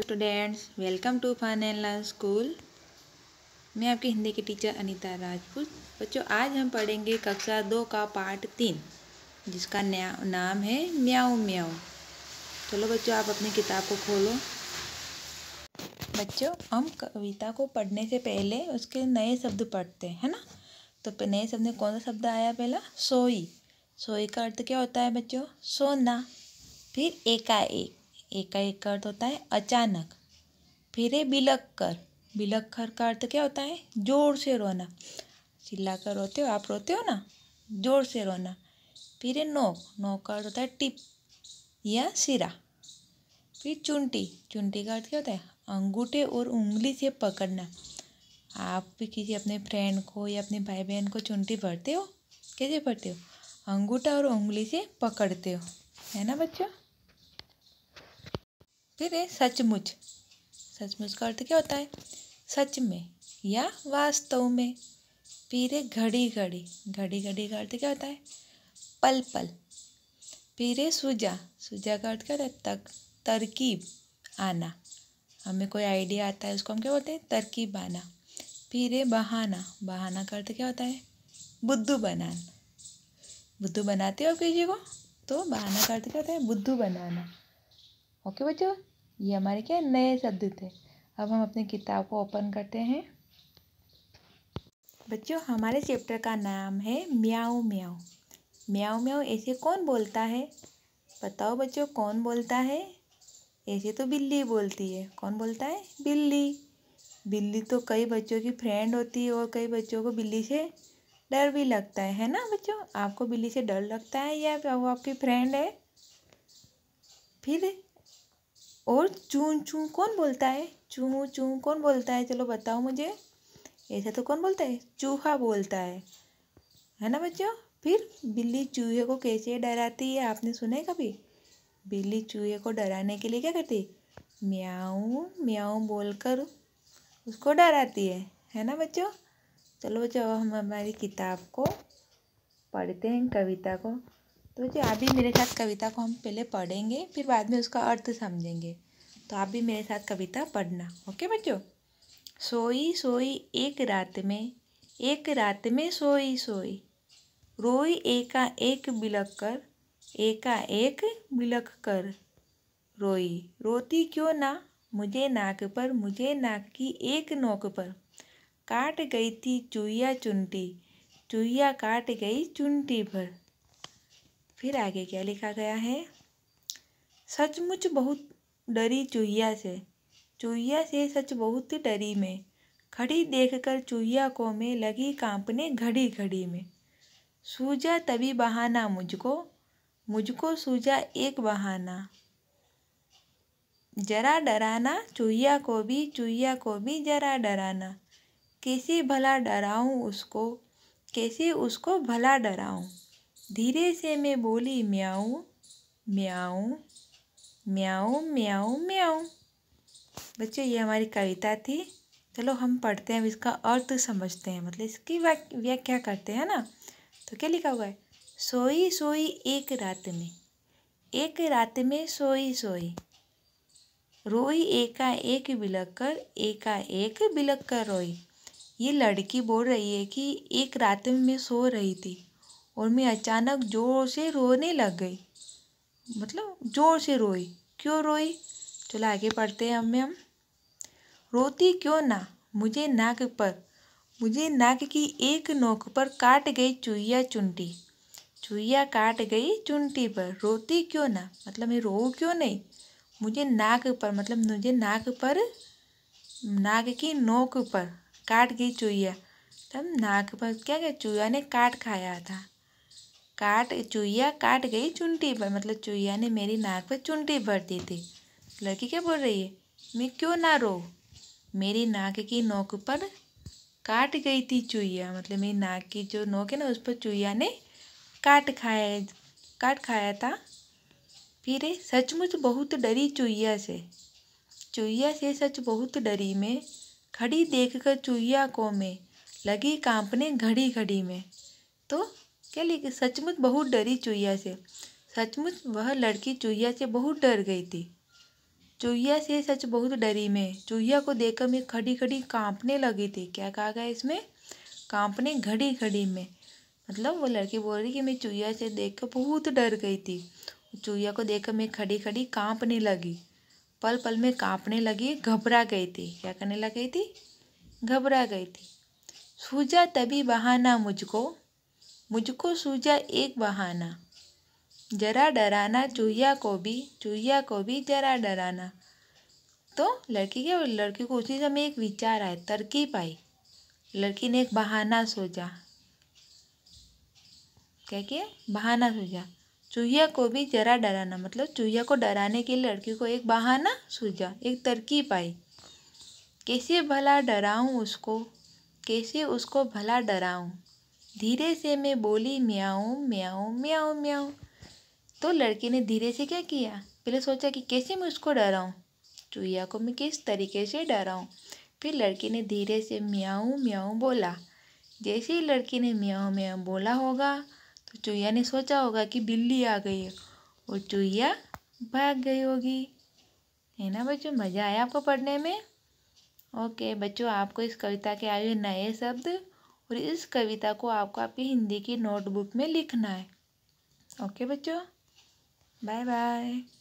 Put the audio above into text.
Students, welcome to fun and learn school. मैं आपकी हिंदी की टीचर अनीता राजपूत। बच्चों, आज हम पढ़ेंगे कक्षा 2 का पार्ट 3, जिसका नाम है म्याऊ म्याऊ। चलो बच्चों, आप अपनी किताब को खोलो। बच्चों, हम कविता को पढ़ने से पहले उसके नए शब्द पढ़ते हैं, है ना। तो नए शब्द में कौन सा शब्द आया? पहला सोई। सोई का अर्थ क्या होता है बच्चों? सोना। फिर एकाएक। एकाएक का अर्थ होता है अचानक। फिर है बिलख कर। बिलख कर का अर्थ क्या होता है? जोर से रोना। चिल्लाकर रोते हो, आप रोते हो ना, जोर से रोना। फिर है नोक। नोक का अर्थ होता है टिप या सिरा। फिर चुंटी। चुंटी का अर्थ क्या होता है? अंगूठे और उंगली से पकड़ना। आप भी किसी अपने फ्रेंड को या अपने भाई बहन को चुंटी भरते हो? कैसे भरते हो? अंगूठा और उंगली से पकड़ते हो, है ना बच्चों। फिर है सचमुच। सचमुच का अर्थ क्या होता है? सच में या वास्तव में। फिर है घड़ी घड़ी। घड़ी घड़ी का अर्थ क्या होता है? पल पल। फिर है सुजा। सुजा का अर्थ क्या होता है? तरकीब आना। हमें कोई आइडिया आता है, उसको हम क्या बोलते हैं? तरकीब आना। फिर है बहाना। बहाना का अर्थ क्या होता है? बुद्धू बनाना। बुद्धू बनाते हो किसी को, तो बहाना का अर्थ क्या होता है? बुद्धू बनाना। ओके बच्चों, ये हमारे क्या नए शब्द थे। अब हम अपनी किताब को ओपन करते हैं। बच्चों, हमारे चैप्टर का नाम है म्याऊ म्याऊ। म्याऊ म्याऊ ऐसे कौन बोलता है? बताओ बच्चों, कौन बोलता है? ऐसे तो बिल्ली बोलती है। कौन बोलता है? बिल्ली। बिल्ली तो कई बच्चों की फ्रेंड होती है और कई बच्चों को बिल्ली से डर भी लगता है ना बच्चों। आपको बिल्ली से डर लगता है या वो आपकी फ्रेंड है? फिर और चूं चूं कौन बोलता है? चूं चूं कौन बोलता है? चलो बताओ मुझे। ऐसा तो कौन बोलता है? चूहा बोलता है ना बच्चों। फिर बिल्ली चूहे को कैसे डराती है? आपने सुना है कभी? बिल्ली चूहे को डराने के लिए क्या करती है? म्याऊ म्याऊ बोलकर उसको डराती है ना बच्चों। चलो बच्चों, हम हमारी किताब को पढ़ते हैं, कविता को। तो बच्चों, आप भी मेरे साथ कविता को हम पहले पढ़ेंगे, फिर बाद में उसका अर्थ समझेंगे। तो आप भी मेरे साथ कविता पढ़ना, ओके बच्चों। सोई सोई एक रात में सोई सोई, रोई एकाएक बिलख कर रोई। रोती क्यों ना, मुझे नाक की एक नोक पर, काट गई थी चुईया चुंटी, चुईया काट गई चुंटी भर। फिर आगे क्या लिखा गया है? सचमुच बहुत डरी चुईया से सच बहुत डरी मैं, खड़ी देखकर चुईया को मैं लगी कांपने घड़ी घड़ी में। सूझा तभी बहाना मुझको सूझा एक बहाना, जरा डराना चुईया को भी जरा डराना। कैसे उसको भला डराऊं। धीरे से मैं बोली म्याऊं म्याऊं म्याऊं म्याऊं म्याऊं। बच्चों, ये हमारी कविता थी। चलो हम पढ़ते हैं, अब इसका अर्थ समझते हैं, मतलब इसकी व्याख्या करते हैं ना। तो क्या लिखा हुआ है? सोई सोई एक रात में सोई सोई, रोई एकाएक बिलख कर रोई। ये लड़की बोल रही है कि एक रात में मैं सो रही थी और मैं अचानक जोर से रोने लग गई, मतलब जोर से रोई। क्यों रोई? चलो आगे पढ़ते हैं। हम रोती क्यों ना, मुझे नाक की एक नोक पर काट गई चुईया काट गई चुंटी पर। रोती क्यों ना मतलब मैं रो क्यों नहीं। मुझे नाक पर मतलब मुझे नाक की नोक पर काट गई चुईया। तब नाक पर क्या चुईया ने काट खाया था। चुईया काट गई चुंटी पर मतलब चुईया ने मेरी नाक पर चुंटी भर दी थी। लड़की क्या बोल रही है? मैं क्यों ना रो, मेरी नाक की नोक पर काट गई थी चुईया, मतलब मेरी नाक की जो नोक है ना, उस पर चुईया ने काट खाया था। फिर सचमुच बहुत डरी चुईया से सच बहुत डरी मैं, खड़ी देखकर चुईया को मैं लगी कांपने घड़ी घड़ी में। तो क्या लिखे? सचमुच बहुत डरी चुईया से, सचमुच वह लड़की चुईया से बहुत डर गई थी। चूहिया से सच बहुत डरी मैं। चूहिया को देखकर मैं खड़ी खड़ी कांपने लगी थी। क्या कहा गया इसमें? कांपने घड़ी घड़ी में। मतलब वो लड़की बोल रही कि मैं चूहिया से देखकर बहुत डर गई थी। चूहिया को देखकर मैं खड़ी खड़ी कांपने लगी, पल पल में कांपने लगी, घबरा गई थी। क्या करने लग गई थी? घबरा गई थी। सूझा तभी बहाना मुझको, मुझको सूझा एक बहाना, जरा डराना चूहिया को भी जरा डराना। तो लड़की को उसी समय एक विचार आया, तरकीब आई। लड़की ने एक बहाना सोचा। क्या किया? बहाना सूझा। चूहिया को भी जरा डराना, मतलब चूहिया को डराने के लिए लड़की को एक बहाना सूझा, एक तरकीब आई। कैसे भला डराऊं उसको, कैसे उसको भला डराऊं। धीरे से मैं बोली म्याऊं म्याऊं म्याऊं म्याऊं। तो लड़की ने धीरे से क्या किया? पहले सोचा कि कैसे मैं उसको डराऊं, चूहिया को मैं किस तरीके से डराऊं। फिर लड़की ने धीरे से म्याऊं म्याऊं बोला। जैसे ही लड़की ने म्याऊं म्याऊं बोला होगा तो चूहिया ने सोचा होगा कि बिल्ली आ गई है और चूहिया भाग गई होगी। है ना बच्चों? मज़ा आया आपको पढ़ने में? ओके बच्चों, आपको इस कविता के आए हुए नए शब्द और इस कविता को आपको आपकी हिंदी की नोटबुक में लिखना है। ओके बच्चों, बाय बाय।